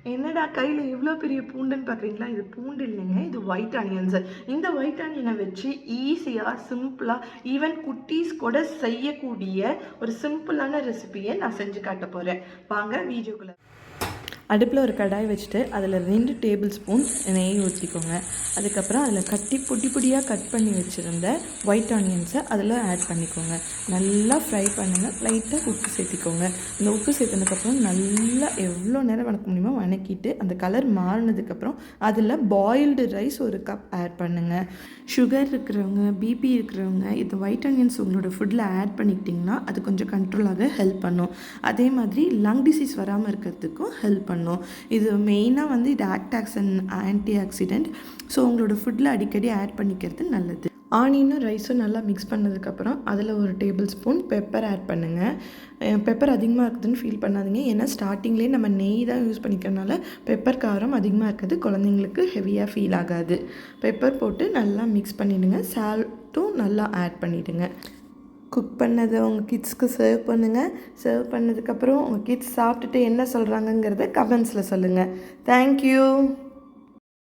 என்னடா கையில் இவ்வளோ பெரிய பூண்டுன்னு பார்க்குறீங்களா? இது பூண்டு இல்லைங்க, இது ஒயிட் ஆனியன்ஸு. இந்த ஒயிட் ஆனியனை வச்சு ஈஸியாக சிம்பிளாக ஈவன் குட்டீஸ் கூட செய்யக்கூடிய ஒரு சிம்பிளான ரெசிபியை நான் செஞ்சு காட்ட போகிறேன். வாங்க வீடியோக்குள்ளே. அடுப்பில் ஒரு கடாய் வச்சுட்டு அதில் 2 டேபிள் ஸ்பூன் நெய் ஊற்றிக்கோங்க. அதுக்கப்புறம் அதில் பொடி பொடியாக கட் பண்ணி வச்சுருந்த ஒயிட் ஆனியன்ஸை அதில் ஆட் பண்ணிக்கோங்க. நல்லா ஃப்ரை பண்ணுங்கள். லைட்டாக உப்பு சேர்த்திக்கோங்க. இந்த உப்பு சேர்த்ததுக்கப்புறம் நல்லா எவ்வளோ நேரம் வணக்க முடியுமோ வணக்கிட்டு அந்த கலர் மாறினதுக்கப்புறம் அதில் பாயில்டு ரைஸ் ஒரு கப் ஆட் பண்ணுங்கள். சுகர் இருக்கிறவங்க, பிபி இருக்கிறவங்க இந்த ஒயிட் ஆனியன்ஸ் உங்களோட ஃபுட்டில் ஆட் பண்ணிக்கிட்டிங்கன்னா அது கொஞ்சம் கண்ட்ரோலாக ஹெல்ப் பண்ணும். அதே மாதிரி லங் டிசீஸ் வராமல் இருக்கிறதுக்கும் ஹெல்ப் பண்ணும். இது மெயினாக வந்து இது act as an anti accident. So உங்களோட ஃபுட்டில் அடிக்கடி ஆட் பண்ணிக்கிறது நல்லது. ஆனியனும் ரைஸும் நல்லா மிக்ஸ் பண்ணதுக்கப்புறம் அதில் ஒரு டேபிள் ஸ்பூன் பெப்பர் ஆட் பண்ணுங்கள். பெப்பர் அதிகமாக இருக்குதுன்னு ஃபீல் பண்ணாதீங்க. ஏன்னா ஸ்டார்டிங்லேயே நம்ம நெய் தான் யூஸ் பண்ணிக்கிறதுனால பெப்பர் காரம் அதிகமாக இருக்குது, குழந்தைங்களுக்கு ஹெவியாக ஃபீல் ஆகாது. பெப்பர் போட்டு நல்லா மிக்ஸ் பண்ணிவிடுங்க. சால்ட்டும் நல்லா ஆட் பண்ணிவிடுங்க. குக் பண்ணதை உங்கள் கிட்ஸ்க்கு சர்வ் பண்ணுங்கள். சர்வ் பண்ணதுக்கப்புறம் உங்கள் கிட்ஸ் சாப்பிட்டுட்டு என்ன சொல்கிறாங்கங்கிறத கமெண்ட்ஸில் சொல்லுங்கள். தேங்க்யூ.